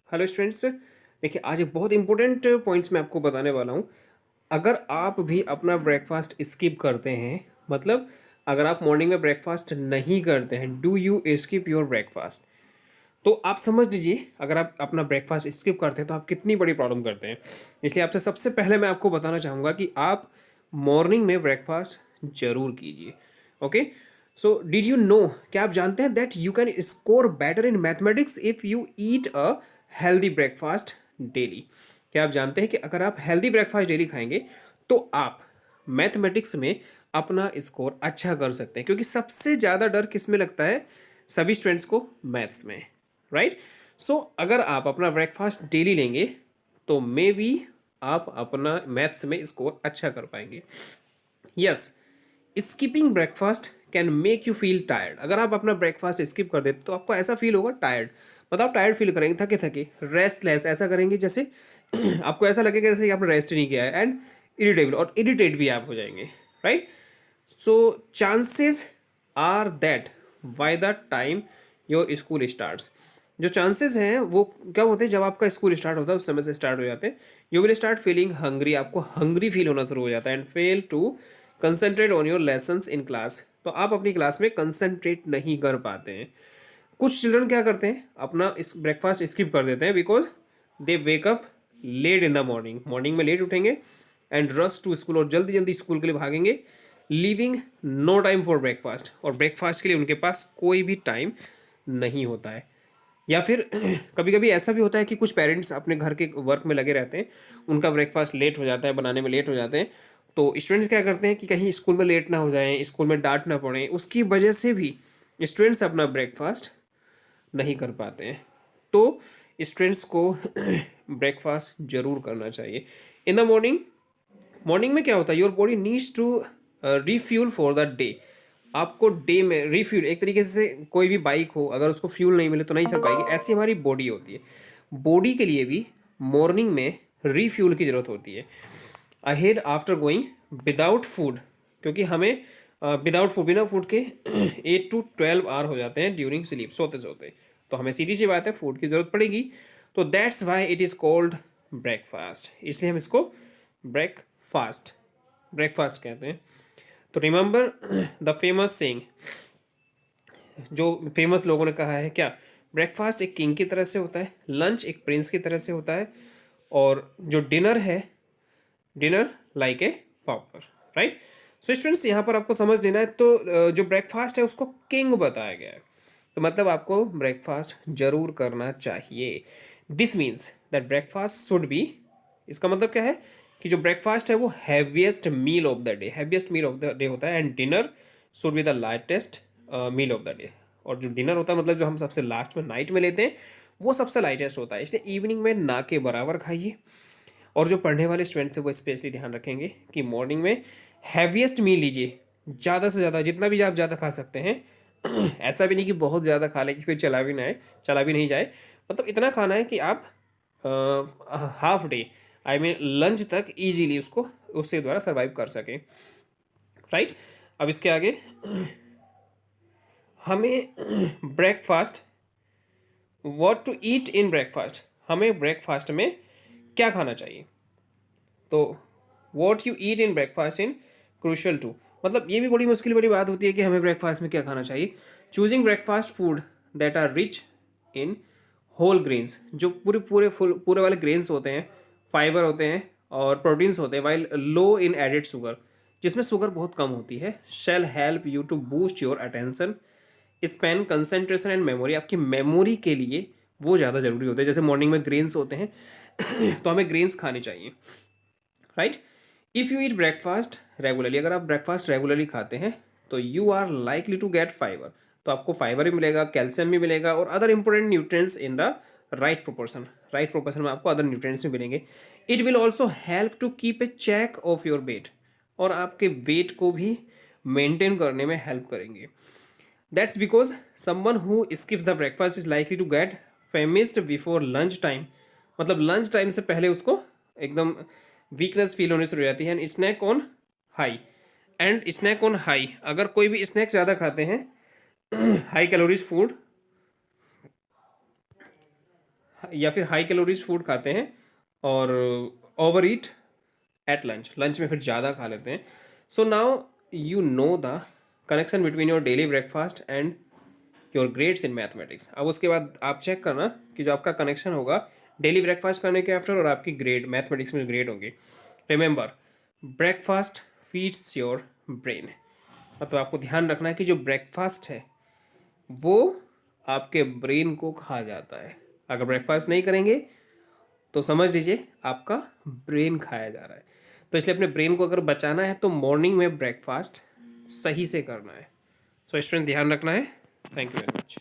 Hello students. देखिए, आज एक बहुत इंपॉर्टेंट पॉइंट्स मैं आपको बताने वाला हूँ। अगर आप भी अपना ब्रेकफास्ट स्किप करते हैं, मतलब अगर आप मॉर्निंग में ब्रेकफास्ट नहीं करते हैं, do you skip your breakfast, तो आप समझ लीजिए अगर आप अपना ब्रेकफास्ट स्किप करते हैं तो आप कितनी बड़ी प्रॉब्लम करते हैं। इसलिए आपसे सबसे पहले मैं आपको बताना चाहूँगा कि आप मॉर्निंग में ब्रेकफास्ट जरूर कीजिए। Okay, so did you know, क्या आप जानते हैं that you can score better in mathematics if you eat a healthy breakfast daily. क्या आप जानते हैं कि अगर आप हेल्दी ब्रेकफास्ट डेली खाएंगे तो आप मैथमेटिक्स में अपना स्कोर अच्छा कर सकते हैं, क्योंकि सबसे ज़्यादा डर किस में लगता है? सभी स्टूडेंट्स को मैथ्स में, राइट। सो अगर आप अपना ब्रेकफास्ट डेली लेंगे तो मे बी आप अपना मैथ्स में स्कोर अच्छा कर पाएंगे। Yes, skipping breakfast can make you feel tired. अगर आप अपना ब्रेकफास्ट स्किप कर देते तो आपको ऐसा फील होगा टायर्ड, मतलब आप टायर्ड फील करेंगे, थके थके, रेस्टलेस, ऐसा करेंगे जैसे आपको ऐसा लगेगा जैसे कि आपने रेस्ट नहीं किया है, एंड इरिटेबल, और इरिटेट भी आप हो जाएंगे, right. So chances are that by the time your school starts, जो चांसेस हैं वो क्या होते हैं, जब आपका स्कूल स्टार्ट होता है उस समय से स्टार्ट हो जाते हैं। You will start feeling hungry, आपको हंग्री फील होना शुरू हो जाता है, and fail to concentrate on your lessons in class, तो आप अपनी क्लास में कंसंट्रेट नहीं कर पाते हैं। कुछ चिल्ड्रन क्या करते हैं, अपना इस ब्रेकफास्ट स्किप कर देते हैं because they wake up late in the morning, morning में लेट उठेंगे एंड रश टू स्कूल, और जल्दी जल्दी स्कूल के लिए भागेंगे, leaving no time for breakfast, और ब्रेकफास्ट के लिए उनके पास कोई भी टाइम नहीं होता है। या फिर कभी कभी ऐसा भी होता है कि कुछ पेरेंट्स अपने घर के वर्क में लगे रहते हैं, उनका ब्रेकफास्ट लेट हो जाता है, बनाने में लेट हो जाते हैं, तो स्टूडेंट्स क्या करते हैं कि कहीं स्कूल में लेट ना हो जाएं, स्कूल में डांट ना पड़े, उसकी वजह से भी स्टूडेंट्स अपना ब्रेकफास्ट नहीं कर पाते हैं। तो स्टूडेंट्स को ब्रेकफास्ट जरूर करना चाहिए इन द मॉर्निंग। मॉर्निंग में क्या होता है, your body needs to refuel for the day. आपको डे में रिफ्यूल, एक तरीके से कोई भी बाइक हो, अगर उसको फ्यूल नहीं मिले तो नहीं चल पाएगी, ऐसी हमारी बॉडी होती है। बॉडी के लिए भी मॉर्निंग में रिफ्यूल की जरूरत होती है, ahead after going without food, क्योंकि हमें विदाउट फूड, बिना फूड के 8 to 12 आवर हो जाते हैं ड्यूरिंग स्लीप, सोते सोते, तो हमें सीधी सी बात है फूड की जरूरत पड़ेगी। तो that's why it is called breakfast, इसलिए हम इसको ब्रेकफास्ट ब्रेकफास्ट कहते हैं। तो रिमेंबर द फेमस सेइंग, जो फेमस लोगों ने कहा है क्या, ब्रेकफास्ट एक किंग की तरह से होता है, लंच एक प्रिंस की तरह से होता है, और जो डिनर है, dinner like a pauper, right. So students, यहाँ पर आपको समझ लेना है, तो जो ब्रेकफास्ट है उसको किंग बताया गया है, तो मतलब आपको ब्रेकफास्ट जरूर करना चाहिए। This means that breakfast should be, इसका मतलब क्या है कि जो ब्रेकफास्ट है वो heaviest meal of the day, heaviest meal of the day होता है, and dinner should be the lightest meal of the day, और जो डिनर होता है मतलब जो हम सबसे लास्ट में नाइट में लेते हैं वो सबसे लाइटेस्ट होता है, इसलिए इवनिंग में ना के बराबर खाइए। और जो पढ़ने वाले स्टूडेंट्स हैं वो स्पेशली ध्यान रखेंगे कि मॉर्निंग में हैवीएस्ट मील लीजिए, ज़्यादा से ज़्यादा, जितना भी आप ज़्यादा खा सकते हैं। ऐसा भी नहीं कि बहुत ज़्यादा खा लें कि फिर चला भी ना है, चला भी नहीं जाए, मतलब इतना खाना है कि आप half day, I mean lunch तक इजीली उसको, उसके द्वारा सर्वाइव कर सकें, राइट। अब इसके आगे हमें breakfast, what to eat in breakfast, हमें ब्रेकफास्ट में क्या खाना चाहिए, तो what you eat in breakfast in crucial to, मतलब ये भी बड़ी मुश्किल बड़ी बात होती है कि हमें ब्रेकफास्ट में क्या खाना चाहिए। Choosing breakfast food that are rich in whole grains, जो पूरे पूरे फुल पूरे वाले ग्रेन्स होते हैं, फाइबर होते हैं और प्रोटीन्स होते हैं, while low in added sugar, जिसमें शुगर बहुत कम होती है, shall help you to boost your attention span, concentration and memory, आपकी मेमोरी के लिए वो ज़्यादा जरूरी होते हैं। जैसे मॉर्निंग में ग्रेन्स होते हैं तो हमें ग्रेन्स खाने चाहिए, right. If you eat breakfast regularly, अगर आप ब्रेकफास्ट रेगुलरली खाते हैं तो you are likely to get fibre, तो आपको फाइबर भी मिलेगा, कैल्शियम भी मिलेगा, और other important nutrients in the right proportion, right proportion में आपको अदर न्यूट्रिएंट्स भी मिलेंगे। It will also help to keep a check of your weight, और आपके वेट को भी मेंटेन करने में हेल्प करेंगे। That's because someone who skips the breakfast is likely to get famished before lunch time, मतलब लंच टाइम से पहले उसको एकदम वीकनेस फील होने शुरू हो जाती है। And snack on high, and snack on high, अगर कोई भी स्नैक ज़्यादा खाते हैं, हाई कैलोरीज फूड, या फिर हाई कैलोरीज फूड खाते हैं और overeat at lunch, lunch में फिर ज़्यादा खा लेते हैं. So now you know the connection between your daily breakfast and your grades in mathematics. अब उसके बाद आप चेक करना कि जो आपका कनेक्शन होगा डेली ब्रेकफास्ट करने के आफ्टर और आपकी ग्रेड मैथमेटिक्स में जो ग्रेड होंगी. Remember, breakfast feeds your brain. मतलब आपको ध्यान रखना है कि जो ब्रेकफास्ट है वो आपके ब्रेन को खा जाता है. अगर ब्रेकफास्ट नहीं करेंगे तो समझ लीजिए आपका ब्रेन खाया जा रहा है. तो इसलिए अपने ब्रेन को अगर बचाना है तो मॉर्निंग में ब्रेकफास्ट सही से करना है. सो स्टूडेंट ध्यान रखना है. Thank you very much.